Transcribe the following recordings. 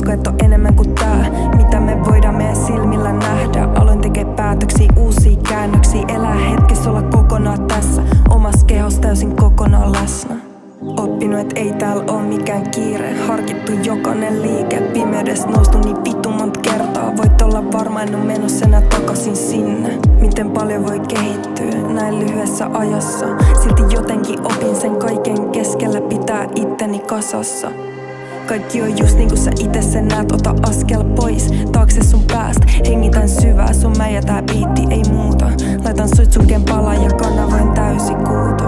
usko, että on enemmän kuin tää, mitä me voidaan meidän silmillä nähdä. Aloin tekee päätöksiä, uusia käännöksiä, elää hetkessä, olla kokonaan tässä, omassa kehossa täysin kokonaan läsnä. Oppinut, et ei täällä oo mikään kiire, harkittu jokainen liike, pimeydessä noustu niin vittu monta kertaa. Voit olla varma, en oo menossa enää takaisin sinne. Miten paljon voi kehittyä näin lyhyessä ajassa, silti jotenkin opin sen kaiken keskellä pitää itteni kasassa. Kaikki on just niinku sä ite sen näet, ota askel pois taakse sun päästä. Hengitän syvää, sun mä ja tää biitti ei muuta. Laitan suitsukeen palaan ja kanavoin täysi kuuto.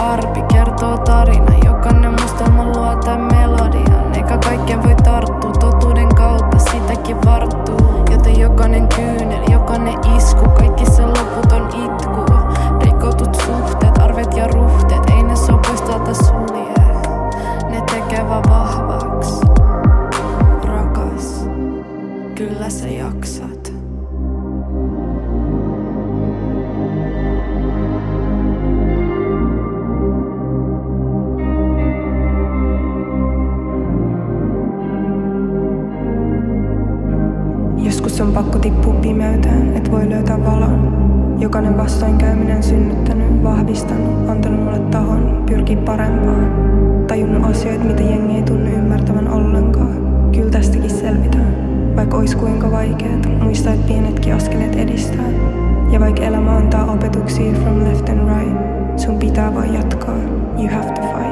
Arpi kertoo tarina, jokainen mustelma luo tän melodian. Eikä kaikkeen voi tarttua, totuuden kautta sitäkin varttuu. Joten jokainen kyynel, jokainen isku, kaikki se loputon itku. Rikotut suhteet, arvet ja ruhteet, ei ne sopuis täältä sulje. Ne tekee vaan vahvaks. Rakas, kyllä sä jaksat. Joskus on pakko tippua pimeyteen, et voi löytää valon. Jokainen vastoinkäyminen synnyttänyt, vahvistanut, antanut mulle tahon pyrkii parempaan. Tajunnut asioita, mitä jengi ei tunnu ymmärtävän ollenkaan. Kyllä tästäkin selvitään, vaikka ois kuinka vaikeet. Muista, et pienetkin askeleet edistää. Ja vaikka elämä antaa opetuksia from left and right, sun pitää voi jatkaa. You have to fight.